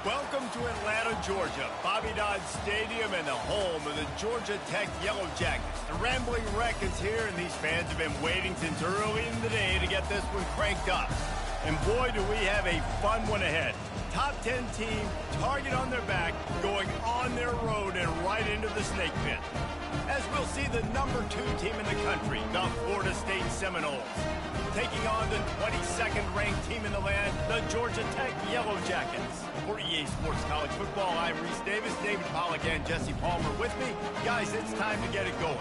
Welcome to Atlanta, Georgia, Bobby Dodd Stadium and the home of the Georgia Tech Yellow Jackets. The Rambling Wreck is here, and these fans have been waiting since early in the day to get this one cranked up. And boy, do we have a fun one ahead. Top 10 team, target on their back, going on their road and right into the snake pit. As we'll see the number 2 team in the country, the Florida State Seminoles, taking on the 22nd ranked team in the land, the Georgia Tech Yellow Jackets. For EA Sports College Football, I'm Reese Davis, David Pollack and Jesse Palmer with me. Guys, it's time to get it going.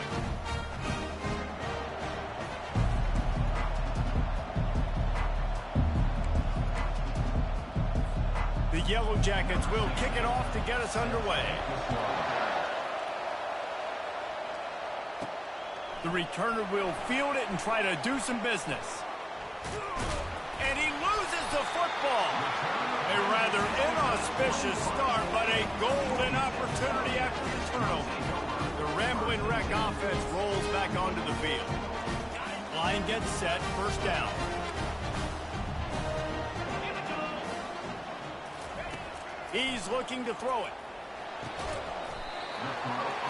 The Yellow Jackets will kick it off to get us underway. The returner will field it and try to do some business. And he loses the football. A rather inauspicious start, but a golden opportunity after the turnover. The Rambling Wreck offense rolls back onto the field. Line gets set, first down. He's looking to throw it.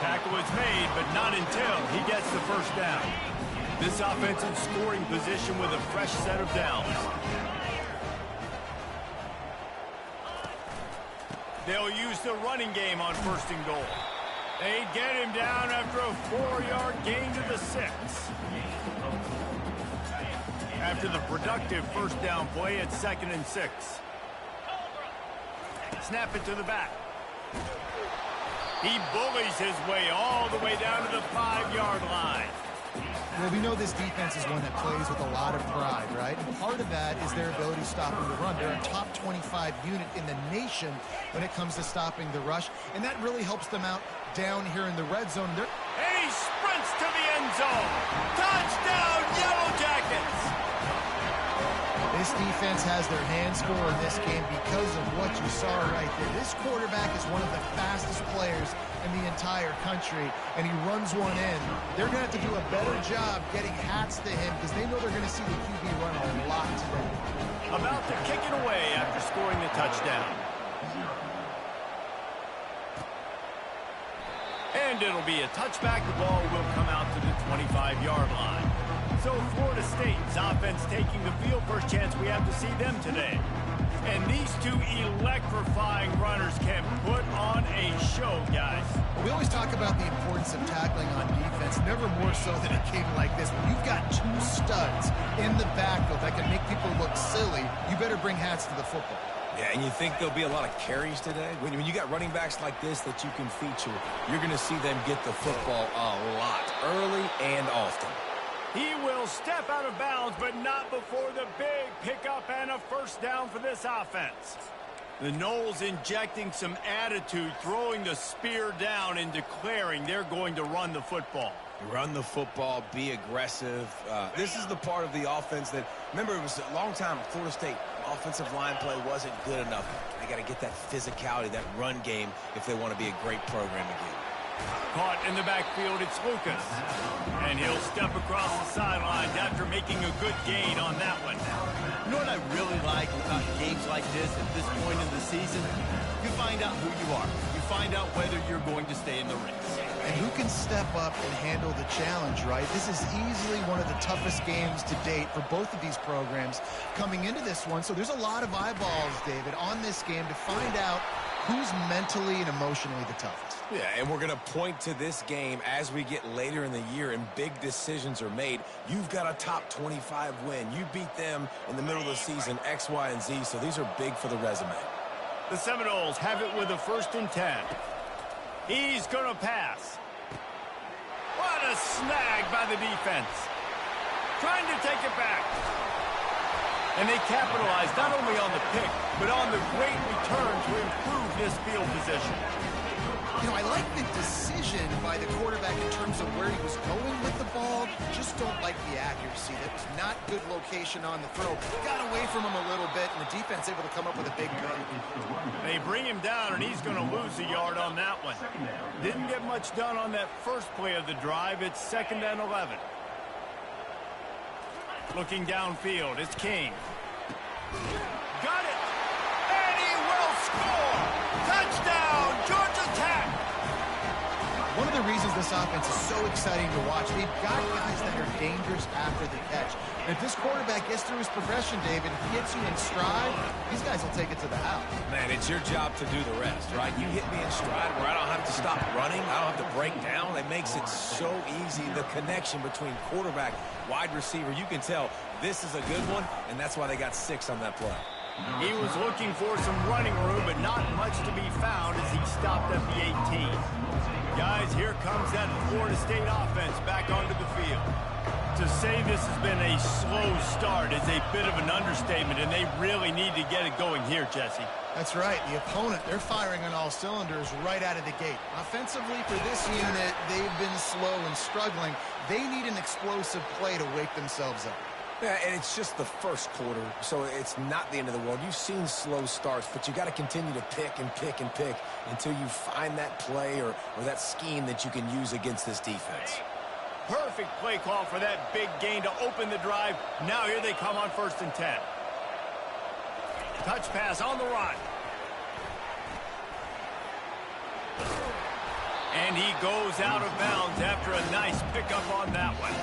Tackle is made, but not until he gets the first down. This offense in scoring position with a fresh set of downs. They'll use the running game on first and goal. They get him down after a 4-yard gain to the 6. After the productive first down play, it's 2nd and 6. Snap it to the back. He bullies his way all the way down to the 5-yard line. Well, we know this defense is one that plays with a lot of pride, right? And part of that is their ability to stop the run. They're a top 25 unit in the nation when it comes to stopping the rush, and that really helps them out down here in the red zone. And he sprints to the end zone. Touchdown, Yellow Jackets! This defense has their hands full in this game because of what you saw right there. This quarterback is one of the fastest players in the entire country, and he runs one in. They're going to have to do a better job getting hats to him because they know they're going to see the QB run a lot today. About to kick it away after scoring the touchdown. And it'll be a touchback. The ball will come out to the 25-yard line. So Florida State's offense taking the field. First chance we have to see them today. And these two electrifying runners can put on a show, guys. We always talk about the importance of tackling on defense, never more so than a game like this. When you've got 2 studs in the backfield that can make people look silly, you better bring hats to the football. Yeah, and you think there'll be a lot of carries today? When you got running backs like this that you can feature, you're going to see them get the football a lot, early and often. He will step out of bounds, but not before the big pickup and a first down for this offense. The Noles injecting some attitude, throwing the spear down and declaring they're going to run the football. Run the football, be aggressive. This is the part of the offense that, remember, it was a long time, Florida State offensive line play wasn't good enough. They got to get that physicality, that run game, if they want to be a great program again. Caught in the backfield, it's Lucas. And he'll step across the sidelines after making a good gain on that one. You know what I really like about games like this at this point in the season? You find out who you are. You find out whether you're going to stay in the race. And who can step up and handle the challenge, right? This is easily one of the toughest games to date for both of these programs coming into this one. So there's a lot of eyeballs, David, on this game to find out who's mentally and emotionally the toughest. Yeah, and we're going to point to this game as we get later in the year and big decisions are made. You've got a top 25 win. You beat them in the middle of the season, X, Y, and Z, so these are big for the resume. The Seminoles have it with a 1st and 10. He's going to pass. What a snag by the defense. Trying to take it back. And they capitalize not only on the pick, but on the great return to improve this field position. You know, I like the decision by the quarterback in terms of where he was going with the ball. Just don't like the accuracy. That was not good location on the throw. Got away from him a little bit, and the defense able to come up with a big play. They bring him down, and he's going to lose a yard on that one. Didn't get much done on that first play of the drive. It's 2nd and 11. Looking downfield, it's King. Got it! And he will score! reasons this offense is so exciting to watch. They've got guys that are dangerous after the catch. And if this quarterback gets through his progression, David, gets you in stride, these guys will take it to the house. Man, it's your job to do the rest, right? You hit me in stride where I don't have to stop running. I don't have to break down. It makes it so easy. The connection between quarterback, wide receiver, you can tell this is a good one, and that's why they got 6 on that play. He was looking for some running room, but not much to be found as he stopped at the 18. Guys, here comes that Florida State offense back onto the field. To say this has been a slow start is a bit of an understatement, and they really need to get it going here, Jesse. That's right. The opponent, they're firing on all cylinders right out of the gate. Offensively, for this unit, they've been slow and struggling. They need an explosive play to wake themselves up. Yeah, and it's just the first quarter, so it's not the end of the world. You've seen slow starts, but you got to continue to pick and pick and pick until you find that play or that scheme that you can use against this defense. Perfect play call for that big gain to open the drive. Now here they come on 1st and 10. Touch pass on the run. And he goes out of bounds after a nice pickup on that one.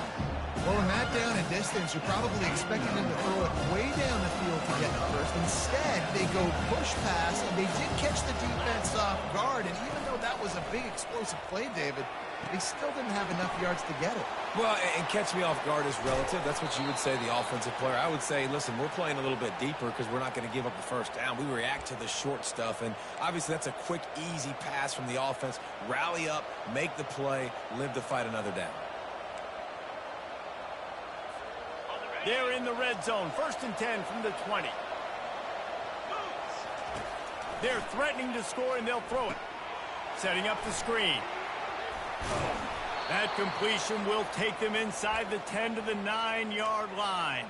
Well, in that down and distance, you're probably expecting them to throw it way down the field to get the first. Instead, they go push pass, and they did catch the defense off guard. And even though that was a big explosive play, David, they still didn't have enough yards to get it. Well, and catch me off guard is relative. That's what you would say, the offensive player. I would say, listen, we're playing a little bit deeper because we're not going to give up the first down. We react to the short stuff, and obviously that's a quick, easy pass from the offense. Rally up, make the play, live to fight another down. They're in the red zone. 1st and 10 from the 20. They're threatening to score, and they'll throw it. Setting up the screen. That completion will take them inside the 10 to the 9-yard line.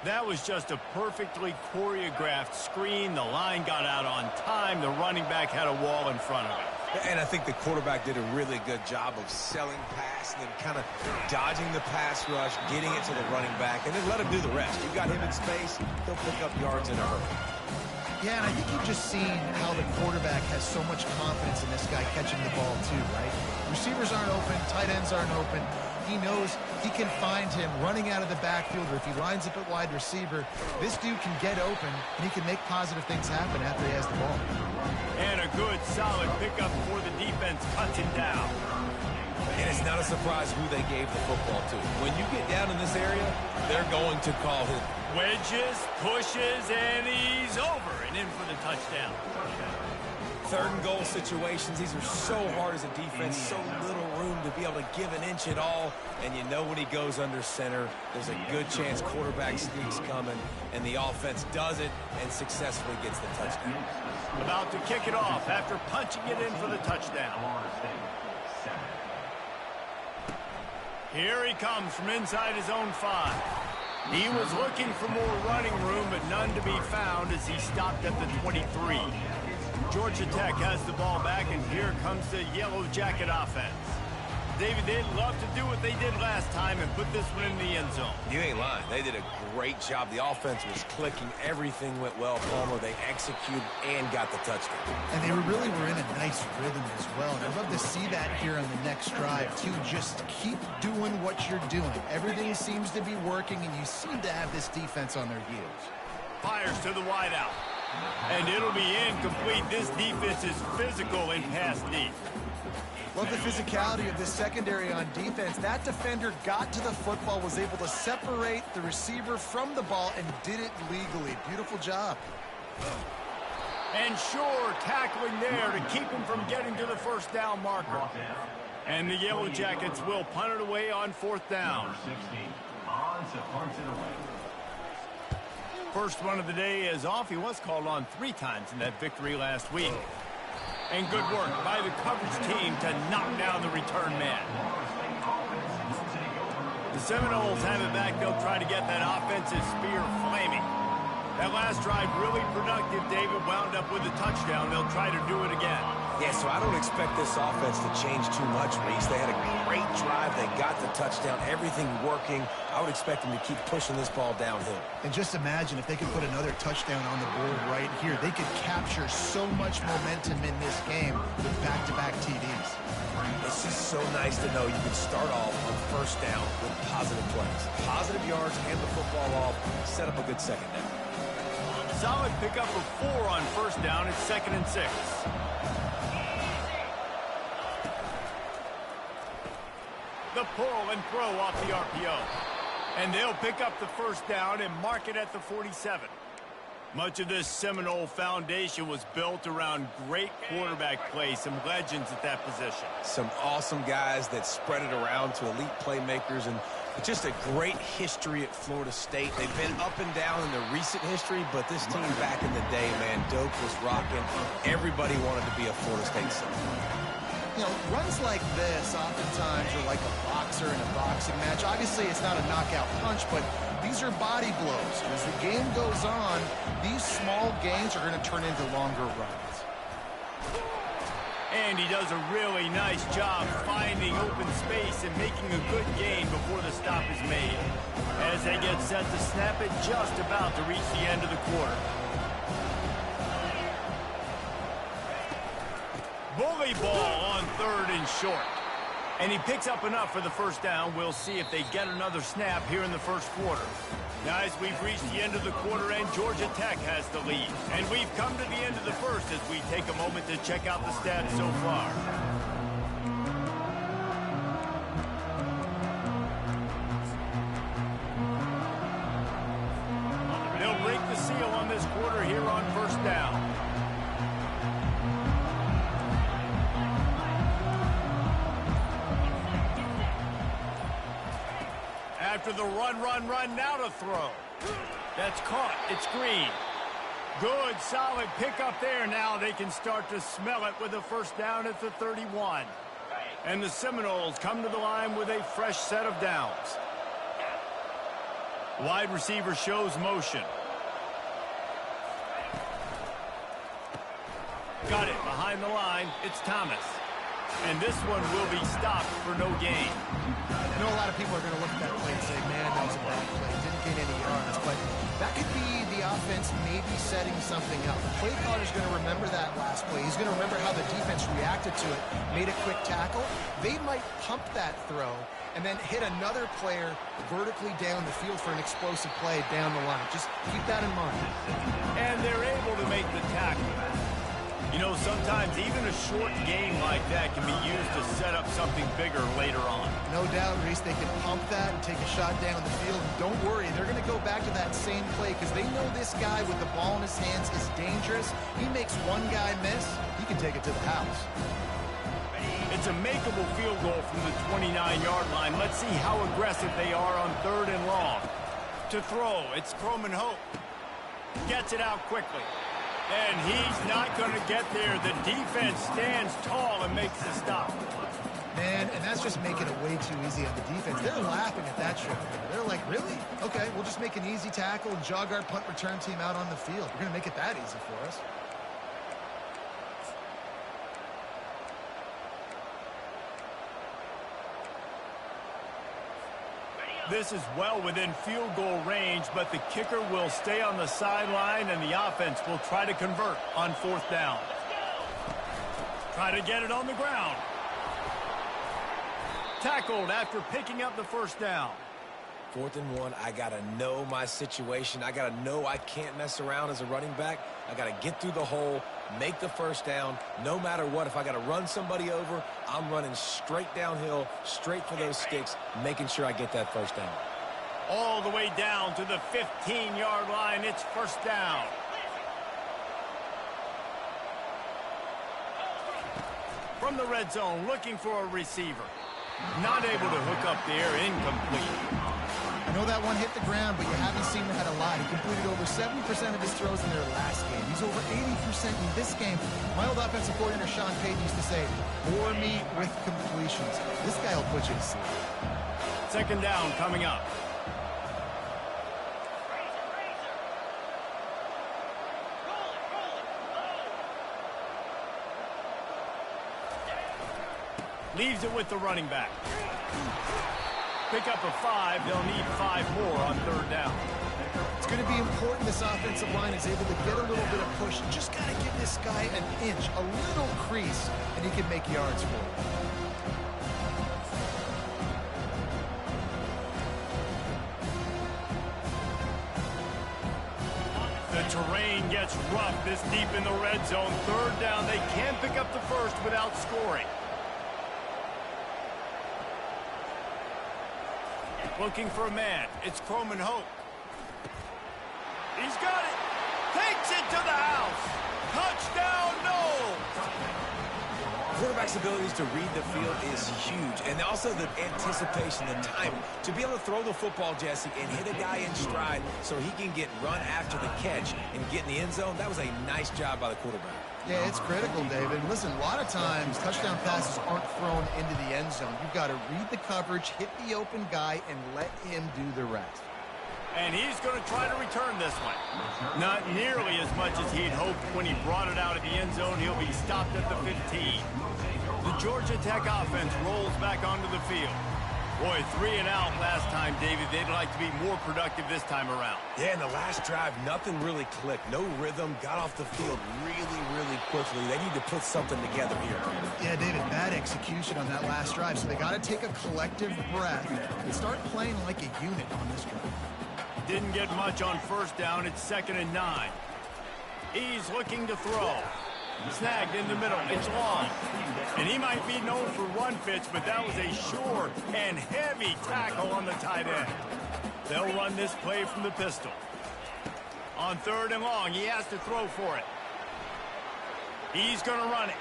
That was just a perfectly choreographed screen. The line got out on time. The running back had a wall in front of him. And I think the quarterback did a really good job of selling pass and then kind of dodging the pass rush, getting it to the running back, and then let him do the rest. You got him in space, he'll pick up yards in a hurry. Yeah, and I think you've just seen how the quarterback has so much confidence in this guy catching the ball too, right? Receivers aren't open, tight ends aren't open. He knows he can find him running out of the backfield, or if he lines up at wide receiver, this dude can get open, and he can make positive things happen after he has the ball. And a good, solid pickup before the defense cuts him down. And it's not a surprise who they gave the football to. When you get down in this area, they're going to call him. Wedges, pushes, and he's over and in for the touchdown. 3rd and goal situations, these are so hard as a defense, so little room to be able to give an inch at all, and you know when he goes under center, there's a good chance quarterback sneak's coming, and the offense does it and successfully gets the touchdown. About to kick it off after punching it in for the touchdown. Here he comes from inside his own 5. He was looking for more running room, but none to be found as he stopped at the 23. Georgia Tech has the ball back, and here comes the Yellow Jacket offense. David, they'd love to do what they did last time and put this one in the end zone. You ain't lying. They did a great job. The offense was clicking. Everything went well, Palmer. They executed and got the touchdown. And they really were in a nice rhythm as well. And I'd love to see that here on the next drive, too. Just keep doing what you're doing. Everything seems to be working, and you seem to have this defense on their heels. Fires to the wideout. And it'll be incomplete. This defense is physical in pass deep. Love the physicality of this secondary on defense. That defender got to the football, was able to separate the receiver from the ball, and did it legally. Beautiful job. And sure, tackling there to keep him from getting to the first down marker. And the Yellow Jackets will punt it away on 4th down. First one of the day is off. He was called on 3 times in that victory last week. And good work by the coverage team to knock down the return man. The Seminoles have it back. They'll try to get that offensive spear flaming. That last drive really productive. David wound up with a touchdown. They'll try to do it again. Yeah, so I don't expect this offense to change too much, Reese. They had a great drive. They got the touchdown. Everything working. I would expect them to keep pushing this ball downhill. And just imagine if they could put another touchdown on the board right here. They could capture so much momentum in this game with back-to-back TDs. It's just so nice to know you can start off on first down with positive plays. Positive yards, hand the football off, set up a good second down. Solid pickup of 4 on first down. It's 2nd and 6. The pull and throw off the RPO. And they'll pick up the first down and mark it at the 47. Much of this Seminole foundation was built around great quarterback play, some legends at that position. Some awesome guys that spread it around to elite playmakers, and just a great history at Florida State. They've been up and down in the recent history, but this team back in the day, man, Doak was rocking. Everybody wanted to be a Florida State Seminole. You know, runs like this oftentimes are like a boxer in a boxing match. Obviously, it's not a knockout punch, but these are body blows. And as the game goes on, these small gains are going to turn into longer runs. And he does a really nice job finding open space and making a good gain before the stop is made. As they get set to snap it, just about to reach the end of the quarter. Bully ball on 3rd and short. And he picks up enough for the first down. We'll see if they get another snap here in the first quarter. Guys, we've reached the end of the quarter, and Georgia Tech has the lead. And we've come to the end of the first as we take a moment to check out the stats so far. They'll break the seal on this quarter here on first down. After the run, now to throw. That's caught. It's Green. Good, solid pickup there. Now they can start to smell it with a first down at the 31. And the Seminoles come to the line with a fresh set of downs. Wide receiver shows motion. Got it behind the line. It's Thomas. And this one will be stopped for no gain. I know a lot of people are going to look at that play and say, man, that was a bad play. Didn't gain any yards. But that could be the offense maybe setting something up. The play caller's going to remember that last play. He's going to remember how the defense reacted to it, made a quick tackle. They might pump that throw and then hit another player vertically down the field for an explosive play down the line. Just keep that in mind. And they're able to make the tackle. You know, sometimes even a short game like that can be used to set up something bigger later on. No doubt, Reese, they can pump that and take a shot down the field. And don't worry, they're going to go back to that same play because they know this guy with the ball in his hands is dangerous. He makes one guy miss, he can take it to the house. It's a makeable field goal from the 29-yard line. Let's see how aggressive they are on 3rd and long. To throw, it's Croman Hope. Gets it out quickly. And he's not going to get there. The defense stands tall and makes the stop. Man, and that's just making it way too easy on the defense. They're laughing at that shit. They're like, really? Okay, we'll just make an easy tackle and jog our punt return team out on the field. We're going to make it that easy for us. This is well within field goal range, but the kicker will stay on the sideline, and the offense will try to convert on 4th down. Try to get it on the ground. Tackled after picking up the first down. 4th and 1, I got to know my situation. I got to know I can't mess around as a running back. I got to get through the hole, make the first down, no matter what. If I got to run somebody over, I'm running straight downhill, straight for those sticks, making sure I get that first down. All the way down to the 15-yard line. It's first down. From the red zone, looking for a receiver. Not able to hook up there, incomplete. I know that one hit the ground, but you haven't seen that a lot. He completed over 70% of his throws in their last game. He's over 80% in this game. My old offensive coordinator, Sean Payton, used to say, bore me with completions. This guy will put you to sleep. 2nd down coming up. Leaves it with the running back. Pick up a 5. They'll need 5 more on 3rd down. It's going to be important this offensive line is able to get a little bit of push. You just got to give this guy an inch, a little crease, and he can make yards for it. The terrain gets rough this deep in the red zone. 3rd down. They can't pick up the first without scoring. Looking for a man. It's Croman Hope. He's got it. Takes it to the house. Touchdown, Noles. Quarterback's abilities to read the field is huge. And also the anticipation, the timing. To be able to throw the football, Jesse, and hit a guy in stride so he can get run after the catch and get in the end zone, that was a nice job by the quarterback. Yeah, it's critical, David. Listen, a lot of times touchdown passes aren't thrown into the end zone. You've got to read the coverage, hit the open guy, and let him do the rest. And he's going to try to return this one. Not nearly as much as he'd hoped when he brought it out of the end zone. He'll be stopped at the 15. The Georgia Tech offense rolls back onto the field. Boy, 3 and out last time, David. They'd like to be more productive this time around. Yeah, in the last drive, nothing really clicked. No rhythm, got off the field really quickly. They need to put something together here. Yeah, David, bad execution on that last drive. So they got to take a collective breath and start playing like a unit on this drive. Didn't get much on 1st down. It's 2nd and 9. He's looking to throw. Snagged in the middle. It's long. And he might be known for run fits, but that was a sure and heavy tackle on the tight end. They'll run this play from the pistol. On 3rd and long, he has to throw for it. He's going to run it.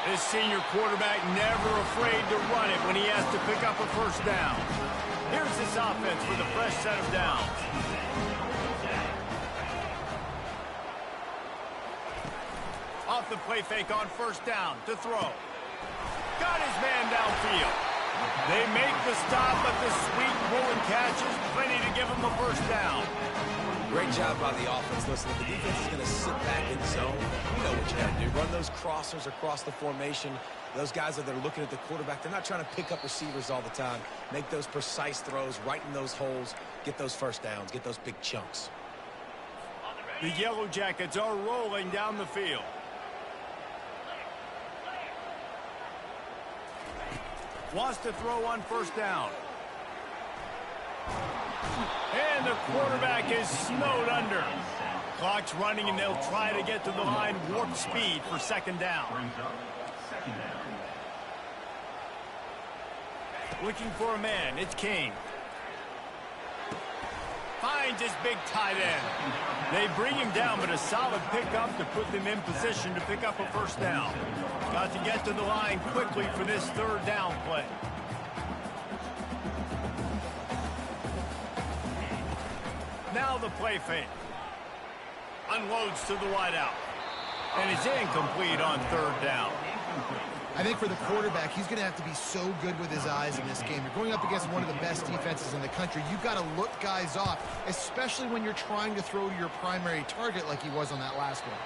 This senior quarterback never afraid to run it when he has to pick up a 1st down. Here's this offense with a fresh set of downs. Off the play fake on 1st down to throw. Got his man downfield. They make the stop, but the sweet rolling catch is plenty to give him a 1st down. Great job by the offense. Listen, if the defense is going to sit back in zone, you know what you got to do. Run those crossers across the formation. Those guys that are looking at the quarterback, they're not trying to pick up receivers all the time. Make those precise throws, right in those holes, get those 1st downs, get those big chunks. The Yellow Jackets are rolling down the field. Wants to throw on 1st down. And the quarterback is snowed under. Clock's running, and they'll try to get to the line warp speed for 2nd down. Looking for a man. It's King. Finds his big tight end. They bring him down, but a solid pickup to put them in position to pick up a 1st down. Got to get to the line quickly for this 3rd down play. Now the play fake. Unloads to the wideout. And it's incomplete on 3rd down. I think for the quarterback, he's going to have to be so good with his eyes in this game. You're going up against one of the best defenses in the country. You've got to look guys off, especially when you're trying to throw to your primary target like he was on that last one.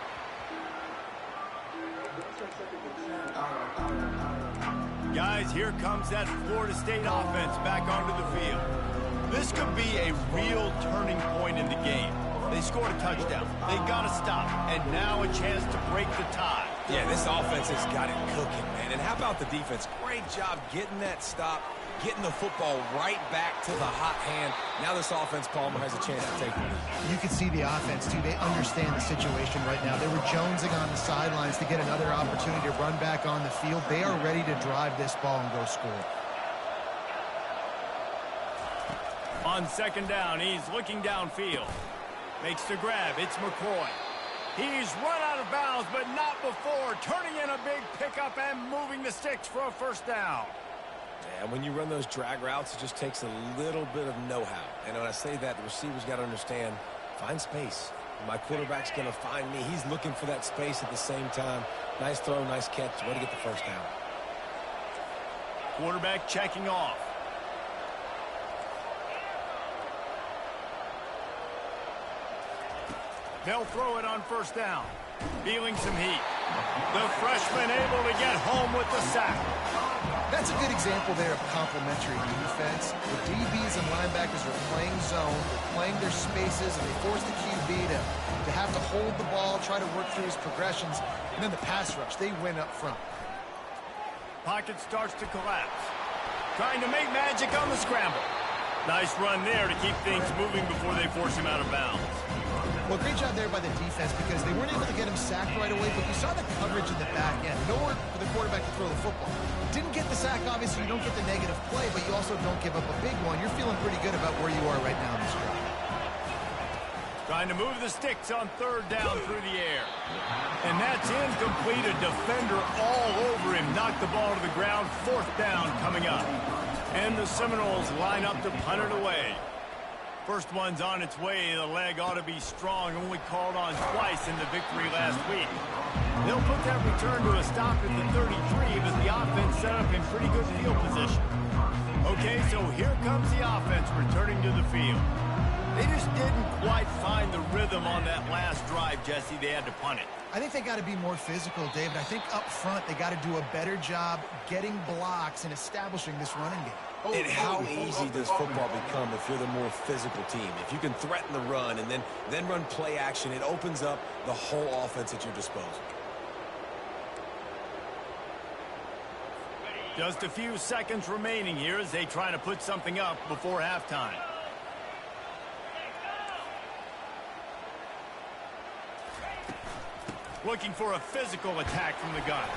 Guys, here comes that Florida State offense back onto the field. This could be a real turning point in the game. They scored a touchdown. They got to stop. And now a chance to break the tie. Yeah, this offense has got it cooking, man. And how about the defense? Great job getting that stop, getting the football right back to the hot hand. Now this offense, Palmer, has a chance to take it. You can see the offense, too. They understand the situation right now. They were jonesing on the sidelines to get another opportunity to run back on the field. They are ready to drive this ball and go score. On 2nd down, he's looking downfield. Makes the grab. It's McCoy. He's run out of bounds, but not before. Turning in a big pickup and moving the sticks for a 1st down. Yeah, when you run those drag routes, it just takes a little bit of know-how. And when I say that, the receivers got to understand, find space. My quarterback's going to find me. He's looking for that space at the same time. Nice throw, nice catch. Way to get the 1st down. Quarterback checking off. They'll throw it on 1st down. Feeling some heat. The freshman able to get home with the sack. That's a good example there of complementary defense. The DBs and linebackers are playing zone, they're playing their spaces, and they force the QB to have to hold the ball, try to work through his progressions, and then the pass rush, they win up front. Pocket starts to collapse. Trying to make magic on the scramble. Nice run there to keep things moving before they force him out of bounds. Well, great job there by the defense because they weren't able to get him sacked right away, but you saw the coverage in the back end. Nowhere for the quarterback to throw the football. Didn't get the sack, obviously. You don't get the negative play, but you also don't give up a big one. You're feeling pretty good about where you are right now in this drive. Trying to move the sticks on third down through the air. And that's incomplete. A defender all over him. Knocked the ball to the ground. Fourth down coming up. And the Seminoles line up to punt it away. First one's on its way. The leg ought to be strong. Only called on twice in the victory last week. They'll put that return to a stop at the 33, but the offense set up in pretty good field position. Okay, so here comes the offense returning to the field. They just didn't quite find the rhythm on that last drive, Jesse. They had to punt it. I think they got to be more physical, David. I think up front they got to do a better job getting blocks and establishing this running game. And how easy does football become if you're the more physical team? If you can threaten the run and then run play action, it opens up the whole offense at your disposal. Just a few seconds remaining here as they try to put something up before halftime. Looking for a physical attack from the gun.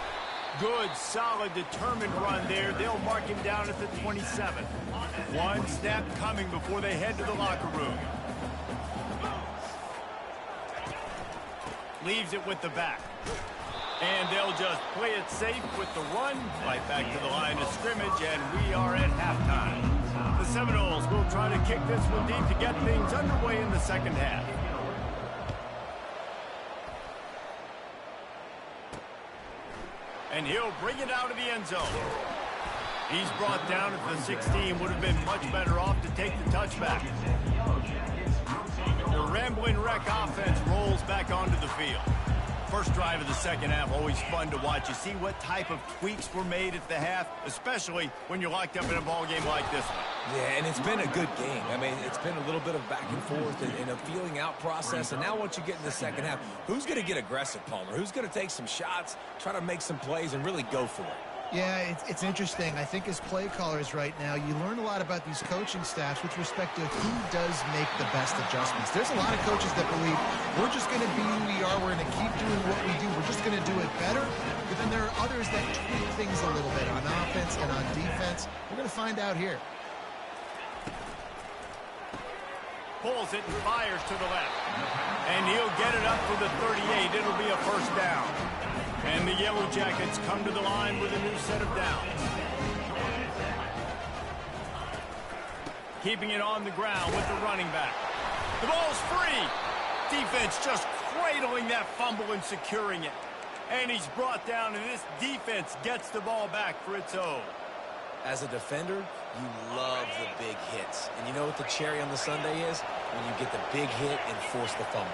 Good, solid, determined run there. They'll mark him down at the 27. One snap coming before they head to the locker room. Leaves it with the back. And they'll just play it safe with the run. Right back to the line of scrimmage, and we are at halftime. The Seminoles will try to kick this one deep to get things underway in the second half. And he'll bring it out of the end zone. He's brought down at the 16. Would have been much better off to take the touchback. The Rambling Wreck offense rolls back onto the field. First drive of the second half, always fun to watch. You see what type of tweaks were made at the half, especially when you're locked up in a ball game like this one. Yeah, and it's been a good game. I mean, it's been a little bit of back and forth and a feeling out process. And now once you get in the second half, who's going to get aggressive, Palmer? Who's going to take some shots, try to make some plays, and really go for it? Yeah, it's interesting. I think as play callers right now, you learn a lot about these coaching staffs with respect to who does make the best adjustments. There's a lot of coaches that believe we're just going to be who we are. We're going to keep doing what we do. We're just going to do it better. But then there are others that tweak things a little bit on offense and on defense. We're going to find out here. Pulls it and fires to the left. And he'll get it up to the 38. It'll be a first down. And the Yellow Jackets come to the line with a new set of downs. Keeping it on the ground with the running back. The ball's free. Defense just cradling that fumble and securing it. And he's brought down, and this defense gets the ball back for its own. As a defender, you love the big hits. And you know what the cherry on the sundae is? When you get the big hit and force the fumble.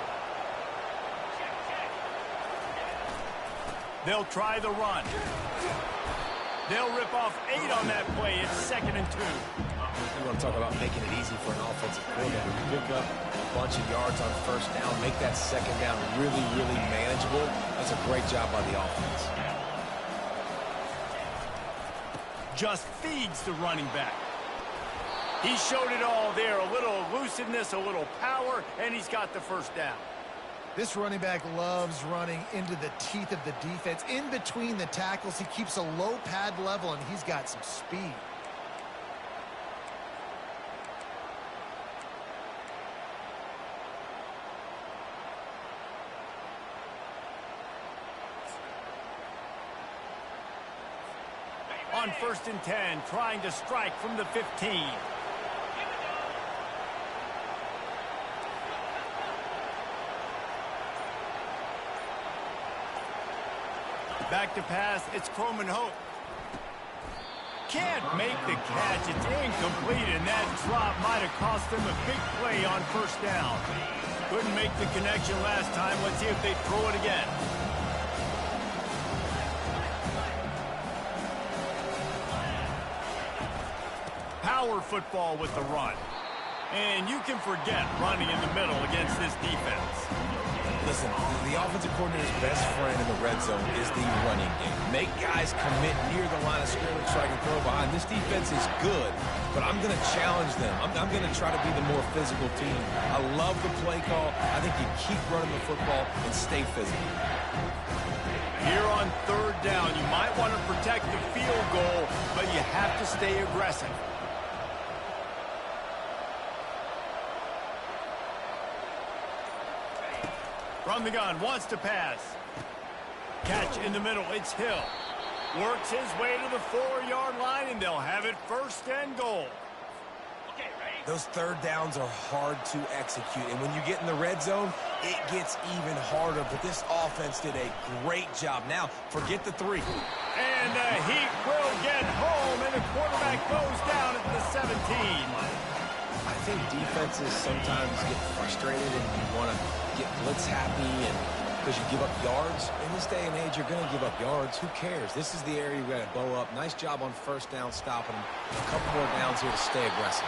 They'll try the run. They'll rip off 8 on that play. It's 2nd and 2. You want to talk about making it easy for an offensive quarterback. Pick up a bunch of yards on first down. Make that second down really, really manageable. That's a great job by the offense. Just feeds the running back. He showed it all there. A little elusiveness, a little power, and he's got the first down. This running back loves running into the teeth of the defense. In between the tackles, he keeps a low pad level, and he's got some speed. On 1st and 10, trying to strike from the 15. Back to pass, it's Croman Hope. Can't make the catch, it's incomplete, and that drop might have cost him a big play on first down. Couldn't make the connection last time. Let's see if they throw it again. Power football with the run. And you can forget running in the middle against this defense. Listen, the offensive coordinator's best friend in the red zone is the running game. Make guys commit near the line of scrimmage so I can throw behind. This defense is good, but I'm going to challenge them. I'm going to try to be the more physical team. I love the play call. I think you keep running the football and stay physical. Here on third down, you might want to protect the field goal, but you have to stay aggressive. From the gun, wants to pass. Catch in the middle, it's Hill. Works his way to the 4-yard line, and they'll have it first and goal. Those third downs are hard to execute, and when you get in the red zone, it gets even harder, but this offense did a great job. Now, forget the 3. And the Heat will get home, and the quarterback goes down at the 17. I think defenses sometimes get frustrated and you want to get blitz happy and because you give up yards. In this day and age, you're going to give up yards. Who cares? This is the area you got to bow up. Nice job on first down stopping them. A couple more downs here to stay aggressive.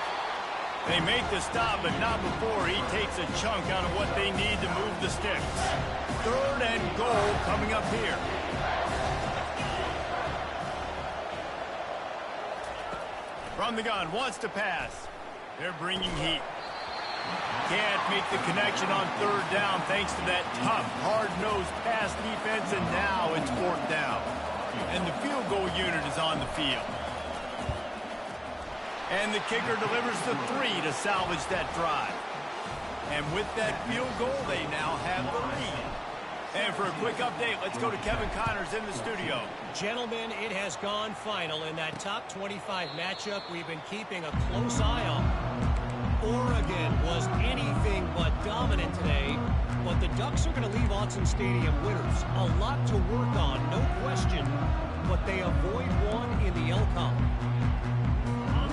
They make the stop, but not before he takes a chunk out of what they need to move the sticks. Third and goal coming up here. From the gun, wants to pass. They're bringing heat. Can't make the connection on third down thanks to that tough, hard-nosed pass defense, and now it's fourth down. And the field goal unit is on the field. And the kicker delivers the 3 to salvage that drive. And with that field goal, they now have the lead. And for a quick update, let's go to Kevin Connors in the studio. Gentlemen, it has gone final in that top 25 matchup we've been keeping a close eye on. Oregon was anything but dominant today, but the Ducks are going to leave Autzen Stadium winners. A lot to work on, no question, but they avoid one in the Elcom.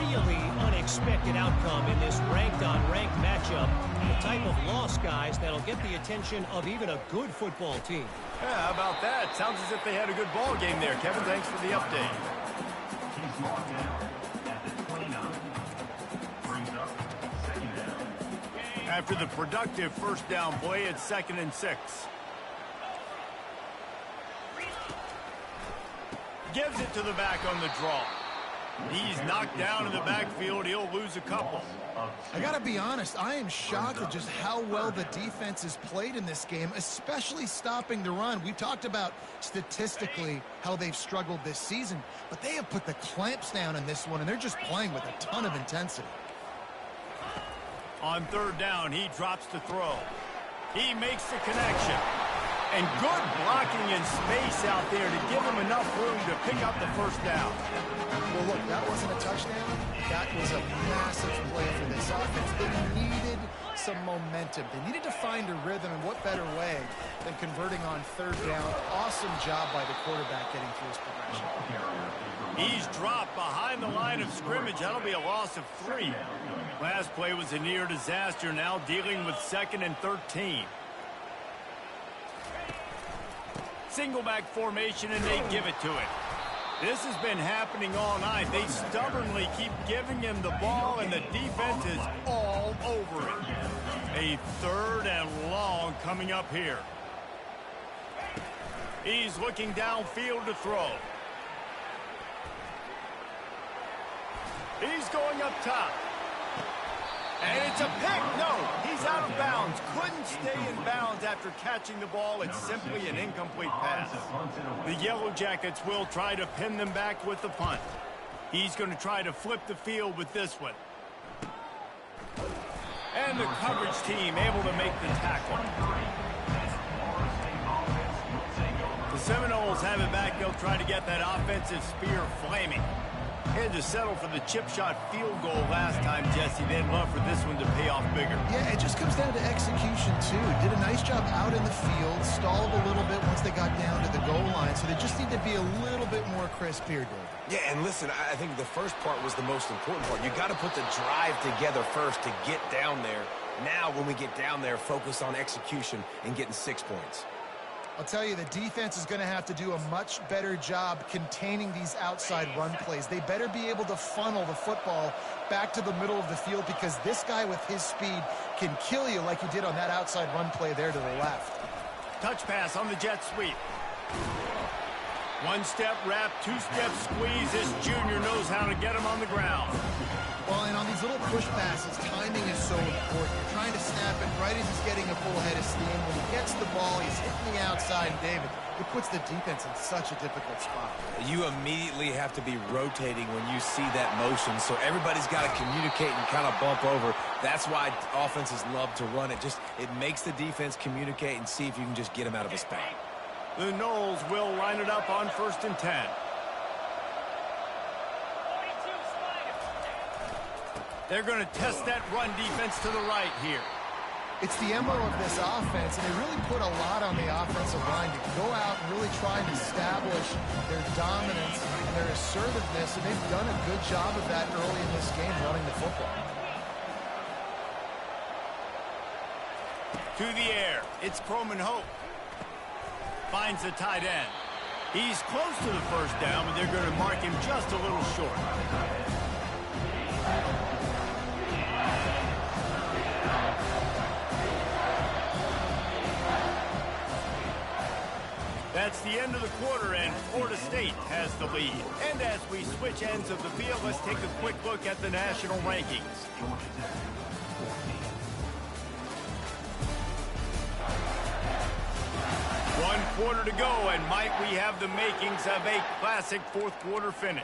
Really unexpected outcome in this ranked-on-ranked matchup. The type of loss, guys, that'll get the attention of even a good football team. Yeah, how about that? Sounds as if they had a good ball game there. Kevin, thanks for the update. After the productive first down play, it's 2nd and 6. Gives it to the back on the draw. He's knocked down in the backfield. He'll lose a couple. I got to be honest, I am shocked at just how well the defense has played in this game, especially stopping the run. We've talked about statistically how they've struggled this season, but they have put the clamps down in this one, and they're just playing with a ton of intensity. On third down, he drops to throw. He makes the connection. And good blocking in space out there to give him enough room to pick up the first down. Well, look, that wasn't a touchdown. That was a massive play for this offense. They needed some momentum. They needed to find a rhythm, and what better way than converting on third down. Awesome job by the quarterback getting through his progression. He's dropped behind the line of scrimmage. That'll be a loss of 3. Last play was a near disaster, now dealing with 2nd and 13. Single back formation, and they give it to him. This has been happening all night. They stubbornly keep giving him the ball, and the defense is all over it. A 3rd and long coming up here. He's looking downfield to throw. He's going up top. And it's a pick. No, he's out of bounds. Couldn't stay in bounds after catching the ball. It's simply an incomplete pass. The Yellow Jackets will try to pin them back with the punt. He's going to try to flip the field with this one. And the coverage team able to make the tackle. The Seminoles have it back. They'll try to get that offensive spear flaming. Had to settle for the chip shot field goal last time, Jesse. They'd love for this one to pay off bigger. Yeah, it just comes down to execution, too. Did a nice job out in the field, stalled a little bit once they got down to the goal line, so they just need to be a little bit more crisp here, Dave. Yeah, and listen, I think the first part was the most important part. You got to put the drive together first to get down there. Now, when we get down there, focus on execution and getting 6 points. I'll tell you, the defense is going to have to do a much better job containing these outside run plays. They better be able to funnel the football back to the middle of the field, because this guy with his speed can kill you like he did on that outside run play there to the left. Touch pass on the jet sweep. One-step wrap, two-step squeeze. This junior knows how to get him on the ground. Well, and on these little push passes, timing is so important. You're trying to snap it right as he's getting a full head of steam. When he gets the ball, he's hitting the outside, and David, it puts the defense in such a difficult spot. You immediately have to be rotating when you see that motion, so everybody's got to communicate and kind of bump over. That's why offenses love to run it. It makes the defense communicate and see if you can just get him out of his spot. The Noles will line it up on 1st and 10. They're going to test that run defense to the right here. It's the MO of this offense, and they really put a lot on the offensive line to go out and really try and establish their dominance and their assertiveness, and they've done a good job of that early in this game running the football. To the air, it's Croman Hope. Finds the tight end. He's close to the first down, but they're going to mark him just a little short. That's the end of the quarter, and Florida State has the lead. And as we switch ends of the field, let's take a quick look at the national rankings. One quarter to go, and might we have the makings of a classic fourth quarter finish.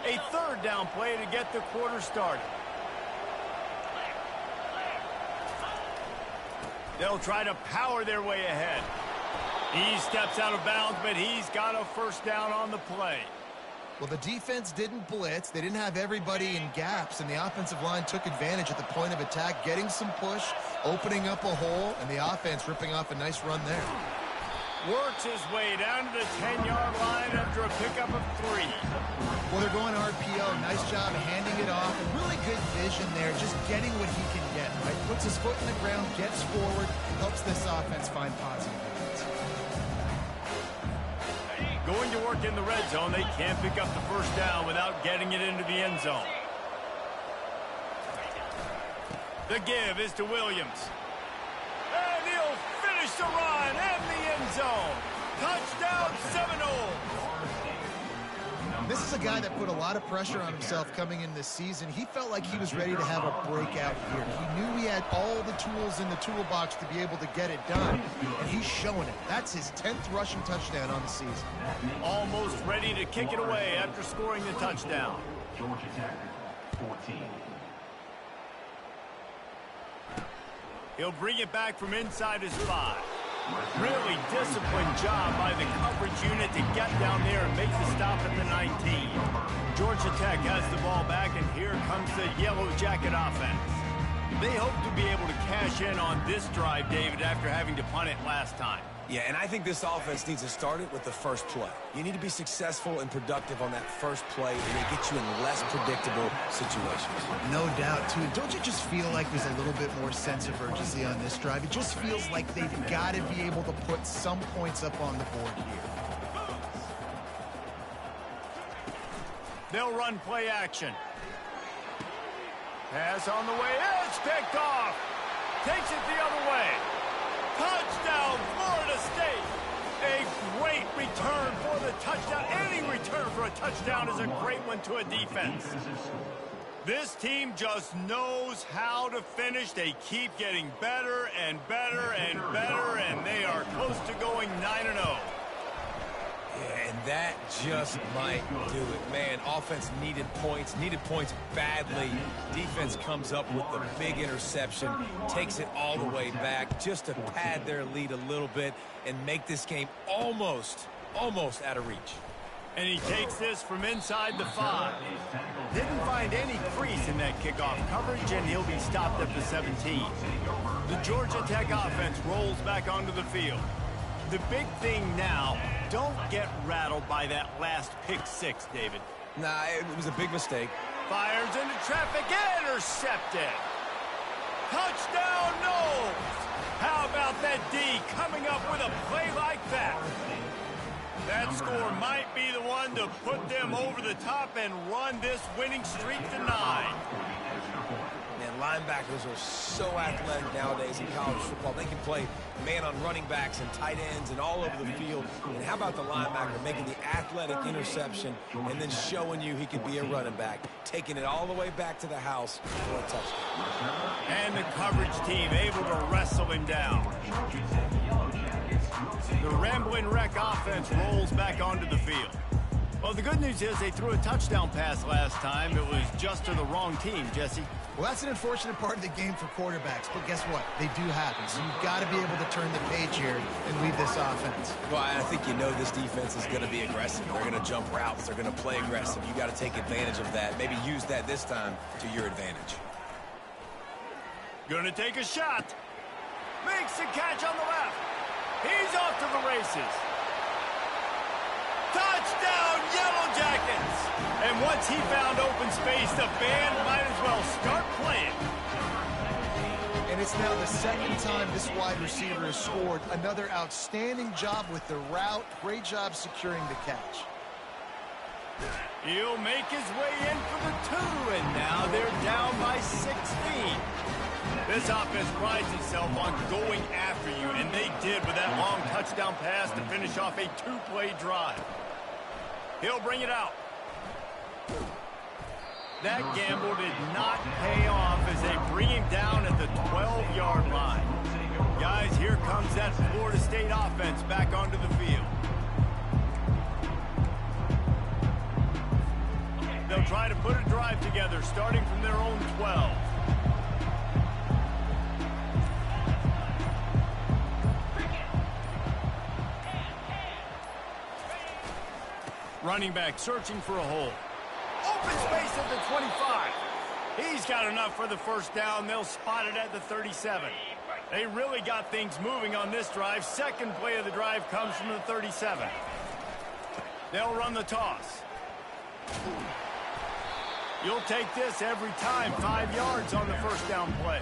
A third down play to get the quarter started. They'll try to power their way ahead. He steps out of bounds, but he's got a first down on the play. Well, the defense didn't blitz. They didn't have everybody in gaps, and the offensive line took advantage at the point of attack, getting some push, opening up a hole, and the offense ripping off a nice run there. Works his way down to the 10-yard line after a pickup of 3. Well, they're going RPO. Nice job handing it off. And really good vision there, just getting what he can get, right? Puts his foot in the ground, gets forward, helps this offense find positive points. Going to work in the red zone. They can't pick up the first down without getting it into the end zone. The give is to Williams. And he'll finish the run and the end zone. Touchdown, Seminoles. This is a guy that put a lot of pressure on himself coming in this season. He felt like he was ready to have a breakout year. He knew he had all the tools in the toolbox to be able to get it done, and he's showing it. That's his 10th rushing touchdown on the season. Almost ready to kick it away after scoring the touchdown. Georgia Tech, 14. He'll bring it back from inside his 5. Really disciplined job by the coverage unit to get down there and make the stop at the 19. Georgia Tech has the ball back, and here comes the Yellow Jacket offense. They hope to be able to cash in on this drive, David, after having to punt it last time. Yeah, and I think this offense needs to start it with the first play. You need to be successful and productive on that first play, and it gets you in less predictable situations. No doubt, too. Don't you just feel like there's a little bit more sense of urgency on this drive? It just feels like they've got to be able to put some points up on the board here. They'll run play action. Pass on the way. It's picked off. Takes it the other way. Touchdown, Florida State. A great return for the touchdown. Any return for a touchdown is a great one to a defense. This team just knows how to finish. They keep getting better and better and better, and they are close to going 9-0. Yeah, and that just might do it. Man, offense needed points badly. Defense comes up with the big interception, takes it all the way back just to pad their lead a little bit and make this game almost out of reach. And he takes this from inside the 5. Didn't find any crease in that kickoff coverage, and he'll be stopped at the 17. The Georgia Tech offense rolls back onto the field. The big thing now, don't get rattled by that last pick six, David. Nah, it was a big mistake. Fires into traffic, intercepted. Touchdown, Noles. How about that D coming up with a play like that? That score might be the one to put them over the top and run this winning streak to 9. Man, linebackers are so athletic nowadays in college football. They can play man on running backs and tight ends and all over the field. And how about the linebacker making the athletic interception and then showing you he could be a running back, taking it all the way back to the house for a touchdown. And the coverage team able to wrestle him down. The Rambling Wreck offense rolls back onto the field. Well, the good news is they threw a touchdown pass last time. It was just to the wrong team, Jesse. Well, that's an unfortunate part of the game for quarterbacks, but guess what? They do happen, so you've got to be able to turn the page here and lead this offense. Well, I think you know this defense is going to be aggressive. They're going to jump routes. They're going to play aggressive. You got to take advantage of that. Maybe use that this time to your advantage. Gonna take a shot. Makes the catch on the left. He's off to the races. Touchdown, Yellow Jackets! And once he found open space, the band might as well start playing. And it's now the second time this wide receiver has scored. Another outstanding job with the route. Great job securing the catch. He'll make his way in for the 2, and now they're down by 16. This offense prides itself on going after you, and they did with that long touchdown pass to finish off a 2-play drive. He'll bring it out. That gamble did not pay off as they bring him down at the 12-yard line. Guys, here comes that Florida State offense back onto the field. They'll try to put a drive together, starting from their own 12. Running back searching for a hole. Open space at the 25. He's got enough for the first down. They'll spot it at the 37. They really got things moving on this drive. Second play of the drive comes from the 37. They'll run the toss. You'll take this every time. 5 yards on the first down play.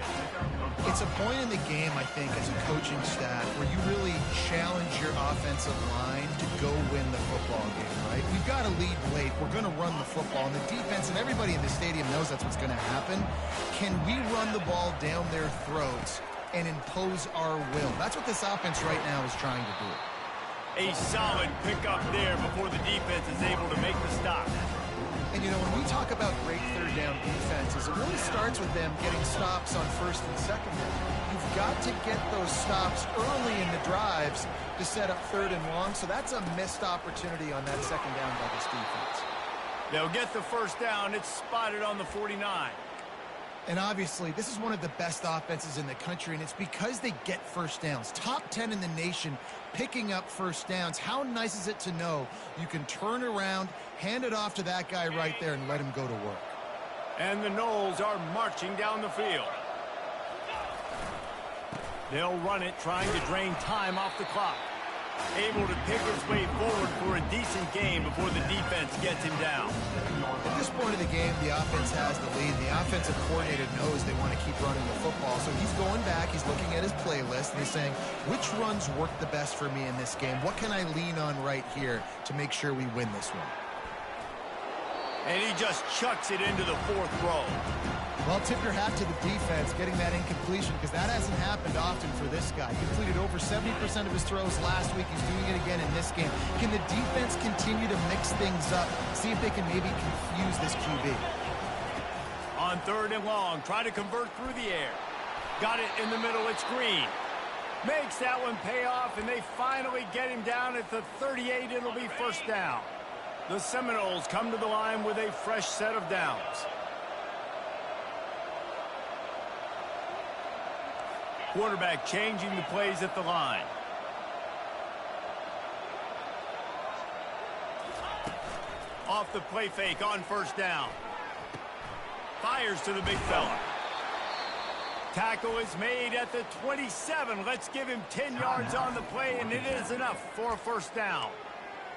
It's a point in the game, I think, as a coaching staff where you really challenge your offensive line to go win the football game, right? We've got to lead late. We're going to run the football. And the defense and everybody in the stadium knows that's what's going to happen. Can we run the ball down their throats and impose our will? That's what this offense right now is trying to do. A solid pickup there before the defense is able to make the stop. And, you know, when we talk about great third down defenses, it really starts with them getting stops on first and second down. You've got to get those stops early in the drives to set up third and long, so that's a missed opportunity on that second down by this defense. They'll get the first down. It's spotted on the 49. And obviously, this is one of the best offenses in the country, and it's because they get first downs. Top 10 in the nation picking up first downs. How nice is it to know you can turn around, hand it off to that guy right there, and let him go to work. And the Noles are marching down the field. They'll run it, trying to drain time off the clock. Able to pick his way forward for a decent game before the defense gets him down. At this point of the game, the offense has the lead. The offensive coordinator knows they want to keep running the football. So he's going back, he's looking at his playlist, and he's saying, which runs work the best for me in this game? What can I lean on right here to make sure we win this one? And he just chucks it into the 4th row. Well, tip your hat to the defense getting that incompletion, because that hasn't happened often for this guy. He completed over 70% of his throws last week. He's doing it again in this game. Can the defense continue to mix things up, see if they can maybe confuse this QB? On 3rd and long, try to convert through the air. Got it in the middle, it's Green. Makes that one pay off, and they finally get him down at the 38. It'll be first down. The Seminoles come to the line with a fresh set of downs. Quarterback changing the plays at the line. Off the play fake on first down. Fires to the big fella. Tackle is made at the 27. Let's give him 10 yards on the play, and it is enough for a first down.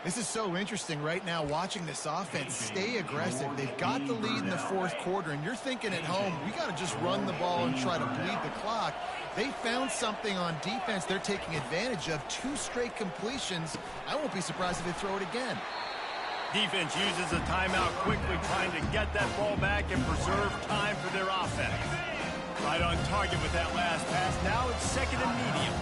This is so interesting right now, watching this offense stay aggressive. They've got the lead in the fourth quarter, and you're thinking at home, we got to just run the ball and try to bleed the clock. They found something on defense they're taking advantage of. 2 straight completions. I won't be surprised if they throw it again. Defense uses a timeout quickly, trying to get that ball back and preserve time for their offense. Right on target with that last pass. Now it's second and medium.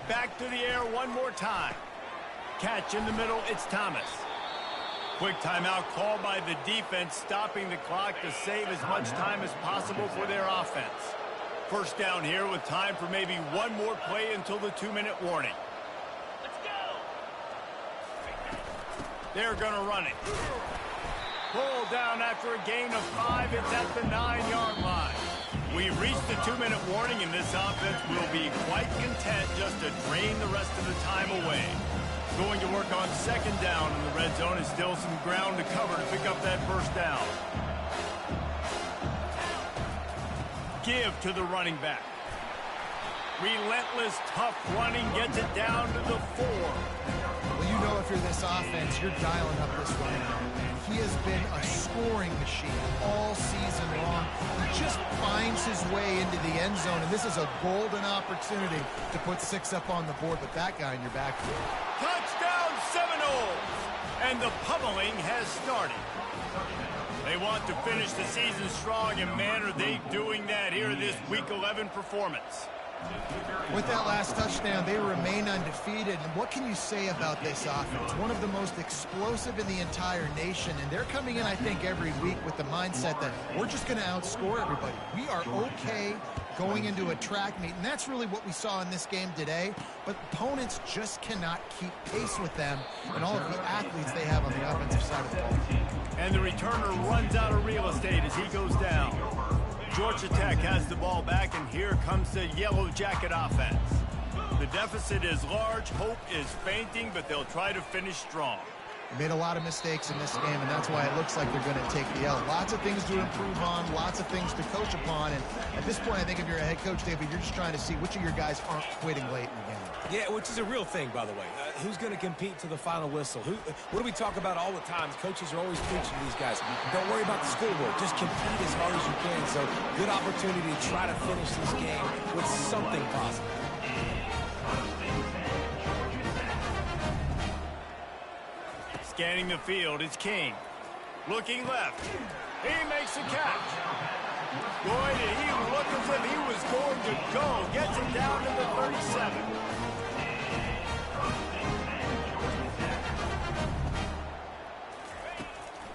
Back to the air one more time. Catch in the middle, it's Thomas. Quick timeout called by the defense, stopping the clock to save as much time as possible for their offense. First down here with time for maybe one more play until the 2-minute warning. Let's go. They're going to run it. Pulled down after a gain of 5. It's at the 9-yard line. We've reached the 2-minute warning, and this offense will be quite content just to drain the rest of the time away. Going to work on second down in the red zone. Is still some ground to cover to pick up that first down. Give to the running back. Relentless, tough running gets it down to the 4. Well, you know if you're this offense, you're dialing up this running back. He has been a scoring machine all season long. He just finds his way into the end zone, and this is a golden opportunity to put 6 up on the board with that guy in your backfield. Touchdown Seminoles! And the pummeling has started. They want to finish the season strong, and man, are they doing that here in this Week 11 performance. With that last touchdown, they remain undefeated. And what can you say about this offense? One of the most explosive in the entire nation. And they're coming in, I think, every week with the mindset that we're just going to outscore everybody. We are okay going into a track meet. And that's really what we saw in this game today. But opponents just cannot keep pace with them and all of the athletes they have on the offensive side of the ball. And the returner runs out of real estate as he goes down. Georgia Tech has the ball back, and here comes the Yellow Jacket offense. The deficit is large, hope is fainting, but they'll try to finish strong. They made a lot of mistakes in this game, and that's why it looks like they're going to take the L. Lots of things to improve on, lots of things to coach upon, and at this point, I think if you're a head coach, David, you're just trying to see which of your guys aren't quitting late in the game. Yeah, which is a real thing, by the way. Who's going to compete to the final whistle? What do we talk about all the time? Coaches are always preaching to these guys. Don't worry about the scoreboard. Just compete as hard as you can. So, good opportunity to try to finish this game with something positive. Scanning the field, it's King. Looking left. He makes a catch. Boy, did he look as if he was going to go. Gets it down to the 37.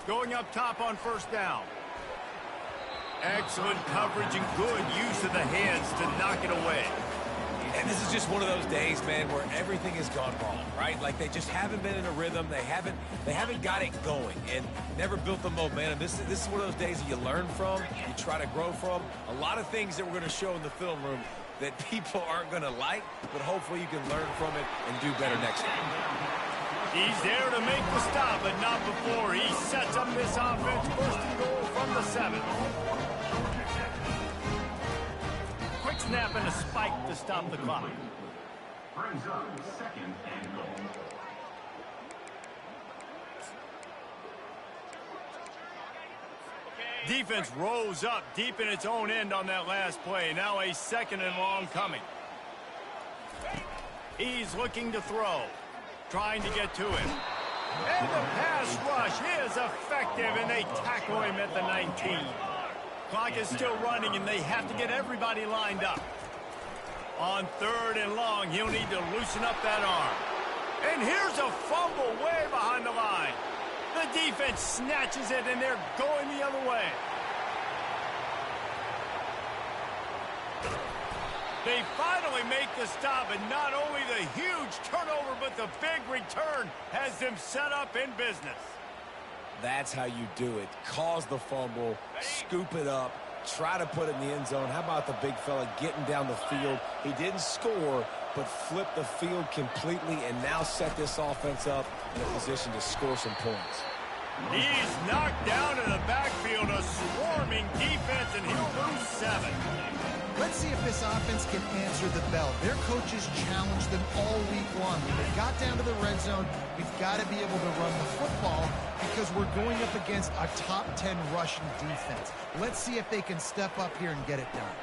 Going up top on first down. Excellent coverage and good use of the hands to knock it away. And this is just one of those days, man, where everything has gone wrong, right? Like they just haven't been in a rhythm. They haven't got it going and never built the momentum. This is one of those days that you learn from, you try to grow from. A lot of things that we're going to show in the film room that people aren't going to like, but hopefully you can learn from it and do better next time. He's there to make the stop, but not before. He sets up this offense, first and goal from the 7. Quick snap and a spike to stop the clock. Brings up second and goal. Defense rose up deep in its own end on that last play. Now a second and long coming. He's looking to throw. Trying to get to him. And the pass rush is effective, and they tackle him at the 19. Clock is still running, and they have to get everybody lined up. On third and long, he'll need to loosen up that arm. And here's a fumble way behind the line. The defense snatches it, and they're going the other way. They finally make the stop, and not only the huge turnover, but the big return has them set up in business. That's how you do it. Cause the fumble, scoop it up, try to put it in the end zone. How about the big fella getting down the field? He didn't score, but flipped the field completely and now set this offense up in a position to score some points. He's knocked down in the backfield, a swarming defense, and he'll lose 7. Let's see if this offense can answer the bell. Their coaches challenged them all week long. When they got down to the red zone, we've got to be able to run the football because we're going up against a top 10 rushing defense. Let's see if they can step up here and get it done.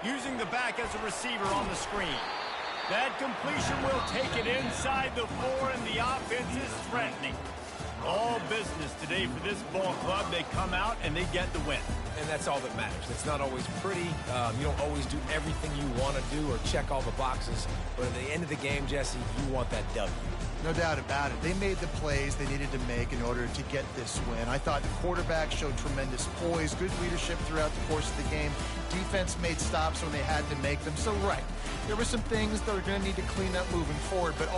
Using the back as a receiver on the screen. That completion will take it inside the 4, and the offense is threatening. All business today for this ball club. They come out and they get the win. And that's all that matters. It's not always pretty. You don't always do everything you want to do or check all the boxes. But at the end of the game, Jesse, you want that W. No doubt about it. They made the plays they needed to make in order to get this win. I thought the quarterback showed tremendous poise, good leadership throughout the course of the game. Defense made stops when they had to make them. So, right, there were some things that are going to need to clean up moving forward, but